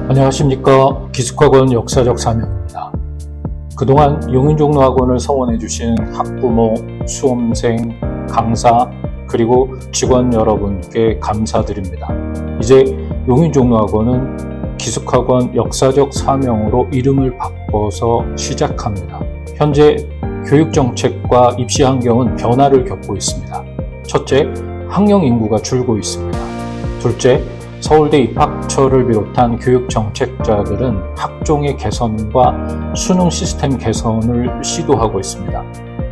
안녕하십니까. 기숙학원 역사적 사명입니다. 그동안 용인종로학원을 성원해주신 학부모, 수험생, 강사, 그리고 직원 여러분께 감사드립니다. 이제 용인종로학원은 기숙학원 역사적 사명으로 이름을 바꿔서 시작합니다. 현재 교육정책과 입시 환경은 변화를 겪고 있습니다. 첫째, 학령 인구가 줄고 있습니다. 둘째, 서울대 입학처를 비롯한 교육 정책자들은 학종의 개선과 수능 시스템 개선을 시도하고 있습니다.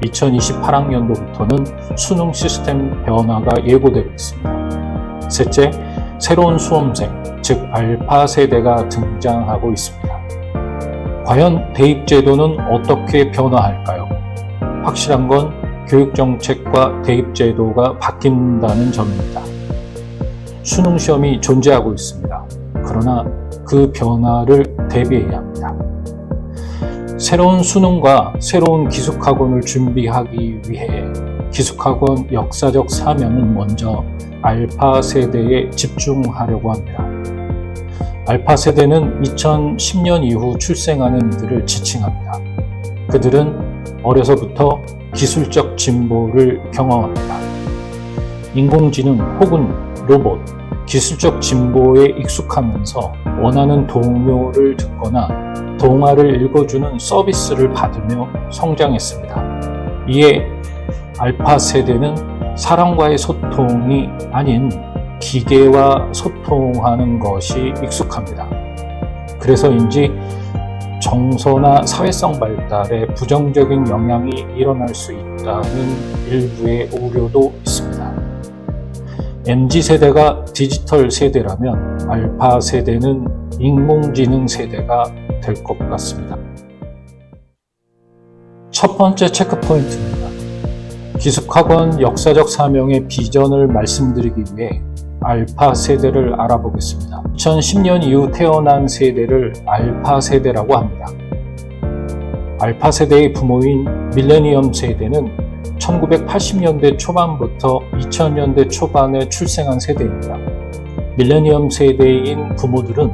2028학년도부터는 수능 시스템 변화가 예고되고 있습니다. 셋째, 새로운 수험생, 즉 알파 세대가 등장하고 있습니다. 과연 대입제도는 어떻게 변화할까요? 확실한 건 교육 정책과 대입제도가 바뀐다는 점입니다. 수능 시험이 존재하고 있습니다. 그러나 그 변화를 대비해야 합니다. 새로운 수능과 새로운 기숙학원을 준비하기 위해 기숙학원 역사적 사명은 먼저 알파 세대에 집중하려고 합니다. 알파 세대는 2010년 이후 출생하는 이들을 지칭합니다. 그들은 어려서부터 기술적 진보를 경험합니다. 인공지능 혹은 로봇, 기술적 진보에 익숙하면서 원하는 동요를 듣거나 동화를 읽어주는 서비스를 받으며 성장했습니다. 이에 알파 세대는 사람과의 소통이 아닌 기계와 소통하는 것이 익숙합니다. 그래서인지 정서나 사회성 발달에 부정적인 영향이 일어날 수 있다는 일부의 우려도 있습니다. MZ세대가 디지털 세대라면 알파 세대는 인공지능 세대가 될 것 같습니다. 첫 번째 체크포인트입니다. 기숙학원 역사적 사명의 비전을 말씀드리기 위해 알파 세대를 알아보겠습니다. 2010년 이후 태어난 세대를 알파 세대라고 합니다. 알파 세대의 부모인 밀레니엄 세대는 1980년대 초반부터 2000년대 초반에 출생한 세대입니다. 밀레니엄 세대인 부모들은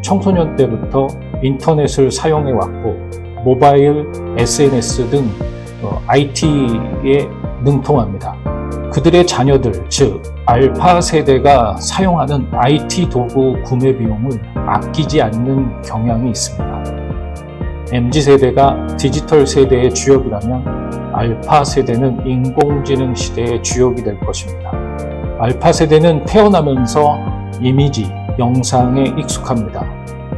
청소년 때부터 인터넷을 사용해왔고 모바일, SNS 등 IT에 능통합니다. 그들의 자녀들, 즉 알파 세대가 사용하는 IT 도구 구매 비용을 아끼지 않는 경향이 있습니다. MZ세대가 디지털 세대의 주역이라면 알파 세대는 인공지능 시대의 주역이 될 것입니다. 알파 세대는 태어나면서 이미지, 영상에 익숙합니다.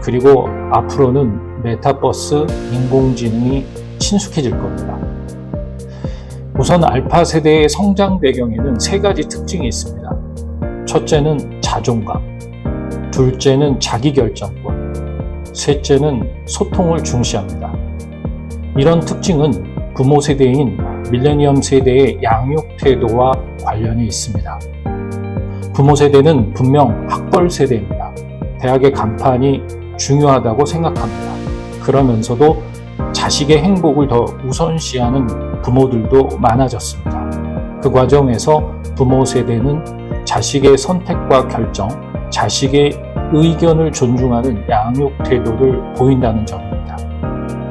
그리고 앞으로는 메타버스, 인공지능이 친숙해질 겁니다. 우선 알파 세대의 성장 배경에는 세 가지 특징이 있습니다. 첫째는 자존감, 둘째는 자기결정권, 셋째는 소통을 중시합니다. 이런 특징은 부모 세대인 밀레니엄 세대의 양육 태도와 관련이 있습니다. 부모 세대는 분명 학벌 세대입니다. 대학의 간판이 중요하다고 생각합니다. 그러면서도 자식의 행복을 더 우선시하는 부모들도 많아졌습니다. 그 과정에서 부모 세대는 자식의 선택과 결정, 자식의 의견을 존중하는 양육 태도를 보인다는 점입니다.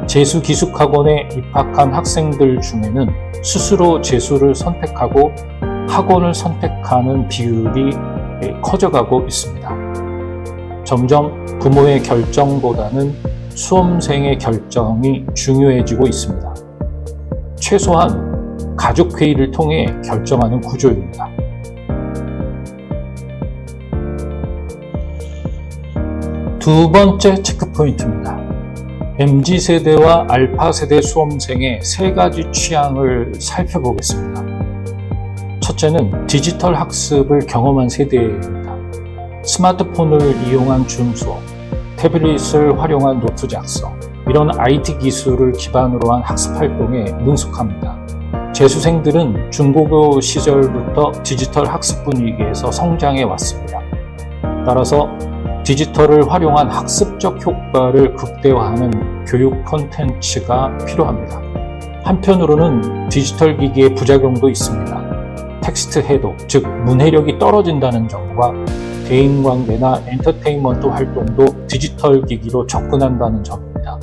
재수 기숙학원에 입학한 학생들 중에는 스스로 재수를 선택하고 학원을 선택하는 비율이 커져가고 있습니다. 점점 부모의 결정보다는 수험생의 결정이 중요해지고 있습니다. 최소한 가족회의를 통해 결정하는 구조입니다. 두 번째 체크포인트입니다. MZ세대와 알파세대 수험생의 세 가지 취향을 살펴보겠습니다. 첫째는 디지털 학습을 경험한 세대입니다. 스마트폰을 이용한 줌 수업, 태블릿을 활용한 노트 작성, 이런 IT 기술을 기반으로 한 학습 활동에 능숙합니다. 재수생들은 중고교 시절부터 디지털 학습 분위기에서 성장해 왔습니다. 따라서 디지털을 활용한 학습적 효과를 극대화하는 교육 콘텐츠가 필요합니다. 한편으로는 디지털 기기의 부작용도 있습니다. 텍스트 해독, 즉 문해력이 떨어진다는 점과 대인관계나 엔터테인먼트 활동도 디지털 기기로 접근한다는 점입니다.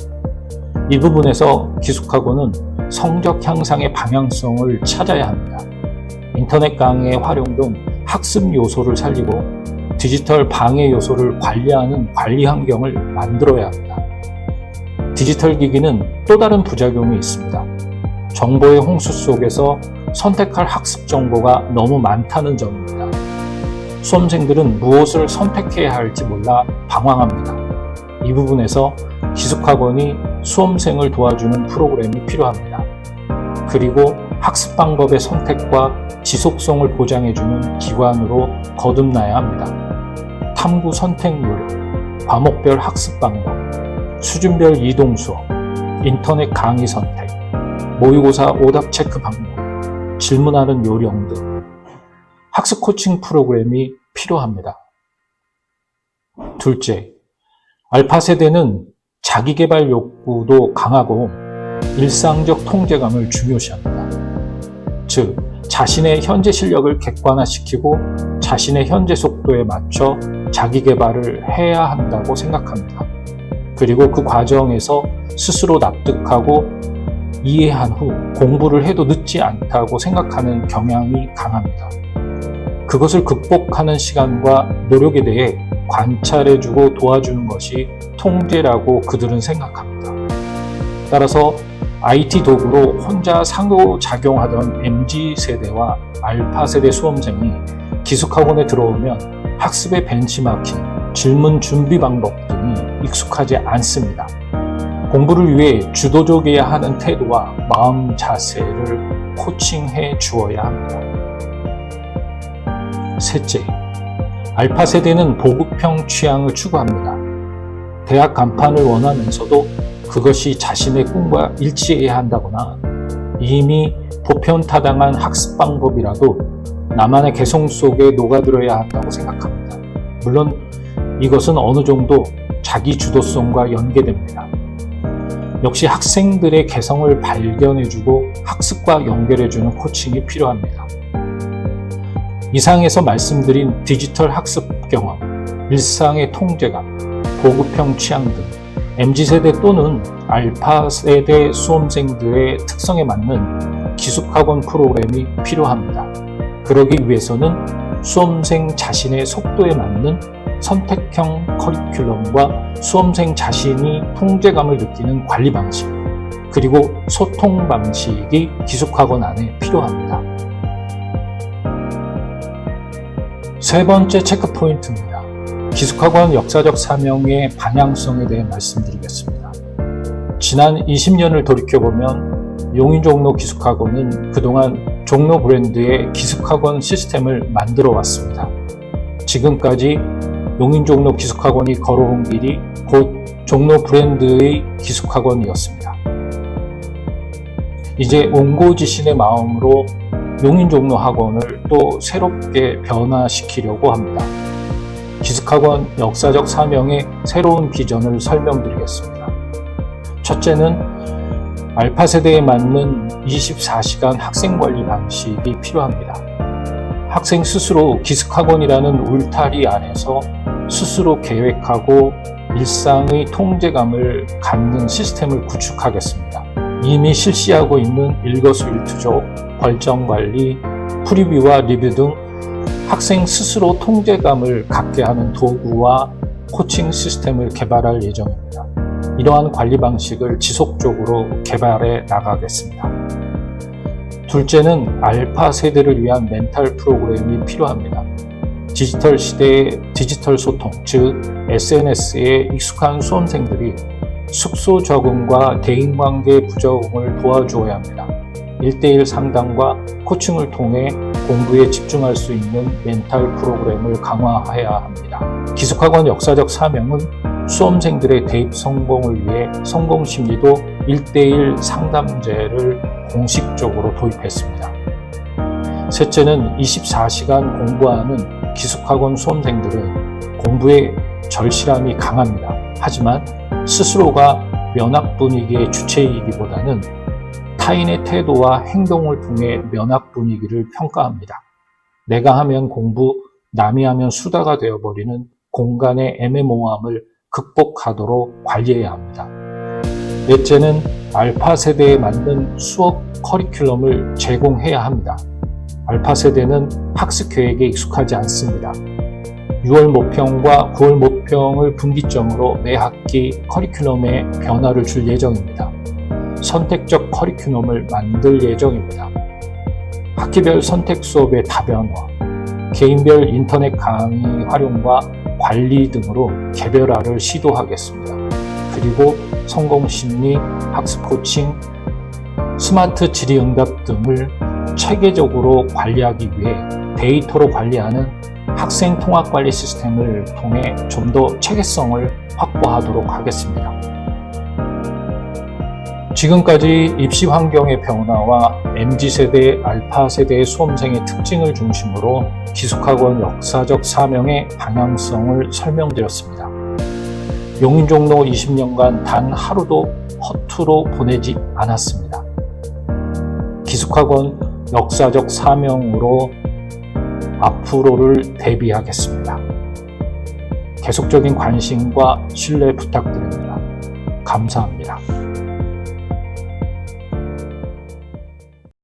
이 부분에서 기숙학원은 성적 향상의 방향성을 찾아야 합니다. 인터넷 강의 활용 등 학습 요소를 살리고 디지털 방해 요소를 관리하는 관리 환경을 만들어야 합니다. 디지털 기기는 또 다른 부작용이 있습니다. 정보의 홍수 속에서 선택할 학습 정보가 너무 많다는 점입니다. 수험생들은 무엇을 선택해야 할지 몰라 방황합니다. 이 부분에서 기숙학원이 수험생을 도와주는 프로그램이 필요합니다. 그리고 학습 방법의 선택과 지속성을 보장해주는 기관으로 거듭나야 합니다. 탐구 선택 요령, 과목별 학습 방법, 수준별 이동 수업, 인터넷 강의 선택, 모의고사 오답 체크 방법, 질문하는 요령 등 학습 코칭 프로그램이 필요합니다. 둘째, 알파 세대는 자기개발 욕구도 강하고 일상적 통제감을 중요시합니다. 즉, 자신의 현재 실력을 객관화시키고 자신의 현재 속도에 맞춰 자기개발을 해야 한다고 생각합니다. 그리고 그 과정에서 스스로 납득하고 이해한 후 공부를 해도 늦지 않다고 생각하는 경향이 강합니다. 그것을 극복하는 시간과 노력에 대해 관찰해주고 도와주는 것이 통제라고 그들은 생각합니다. 따라서 IT 도구로 혼자 상호작용하던 MZ세대와 알파세대 수험생이 기숙학원에 들어오면 학습의 벤치마킹, 질문 준비 방법 등이 익숙하지 않습니다. 공부를 위해 주도적이어야 하는 태도와 마음 자세를 코칭해 주어야 합니다. 셋째, 알파 세대는 보급형 취향을 추구합니다. 대학 간판을 원하면서도 그것이 자신의 꿈과 일치해야 한다거나 이미 보편타당한 학습 방법이라도 나만의 개성 속에 녹아들어야 한다고 생각합니다. 물론 이것은 어느 정도 자기 주도성과 연계됩니다. 역시 학생들의 개성을 발견해주고 학습과 연결해주는 코칭이 필요합니다. 이상에서 말씀드린 디지털 학습 경험, 일상의 통제감, 보급형 취향 등 MZ세대 또는 알파세대 수험생들의 특성에 맞는 기숙학원 프로그램이 필요합니다. 그러기 위해서는 수험생 자신의 속도에 맞는 선택형 커리큘럼과 수험생 자신이 통제감을 느끼는 관리 방식, 그리고 소통 방식이 기숙학원 안에 필요합니다. 세 번째 체크 포인트입니다. 기숙학원 역사적 사명의 방향성에 대해 말씀드리겠습니다. 지난 20년을 돌이켜보면 용인종로 기숙학원은 그동안 종로 브랜드의 기숙학원 시스템을 만들어 왔습니다. 지금까지 용인종로 기숙학원이 걸어온 길이 곧 종로 브랜드의 기숙학원이었습니다. 이제 옹고지신의 마음으로 용인종로 학원을 또 새롭게 변화시키려고 합니다. 기숙학원 역사적 사명의 새로운 비전을 설명드리겠습니다. 첫째는 알파세대에 맞는 24시간 학생관리 방식이 필요합니다. 학생 스스로 기숙학원이라는 울타리 안에서 스스로 계획하고 일상의 통제감을 갖는 시스템을 구축하겠습니다. 이미 실시하고 있는 일거수일투족, 벌점관리, 프리뷰와 리뷰 등 학생 스스로 통제감을 갖게 하는 도구와 코칭 시스템을 개발할 예정입니다. 이러한 관리 방식을 지속적으로 개발해 나가겠습니다. 둘째는 알파 세대를 위한 멘탈 프로그램이 필요합니다. 디지털 시대의 디지털 소통, 즉 SNS에 익숙한 수험생들이 숙소 적응과 대인관계 부적응을 도와주어야 합니다. 1대1 상담과 코칭을 통해 공부에 집중할 수 있는 멘탈 프로그램을 강화해야 합니다. 기숙학원 역사적 사명은 수험생들의 대입 성공을 위해 성공심리도 1대1 상담제를 공식적으로 도입했습니다. 셋째는 24시간 공부하는 기숙학원 수험생들은 공부에 절실함이 강합니다. 하지만 스스로가 면학 분위기의 주체이기보다는 타인의 태도와 행동을 통해 면학 분위기를 평가합니다. 내가 하면 공부 남이 하면 수다가 되어버리는 공간의 애매모호함을 극복하도록 관리해야 합니다. 넷째는 알파 세대에 맞는 수업 커리큘럼을 제공해야 합니다. 알파 세대는 학습 계획에 익숙하지 않습니다. 6월 모평과 9월 모평을 분기점으로 매 학기 커리큘럼에 변화를 줄 예정입니다. 선택적 커리큘럼을 만들 예정입니다. 학기별 선택 수업의 다변화, 개인별 인터넷 강의 활용과 관리 등으로 개별화를 시도하겠습니다. 그리고 성공심리, 학습 코칭, 스마트 질의응답 등을 체계적으로 관리하기 위해 데이터로 관리하는 학생 통합 관리 시스템을 통해 좀 더 체계성을 확보하도록 하겠습니다. 지금까지 입시 환경의 변화와 MZ세대, 알파세대의 수험생의 특징을 중심으로 기숙학원 역사적 사명의 방향성을 설명드렸습니다. 용인종로 20년간 단 하루도 허투루 보내지 않았습니다. 기숙학원 역사적 사명으로 앞으로를 대비하겠습니다. 계속적인 관심과 신뢰 부탁드립니다. 감사합니다.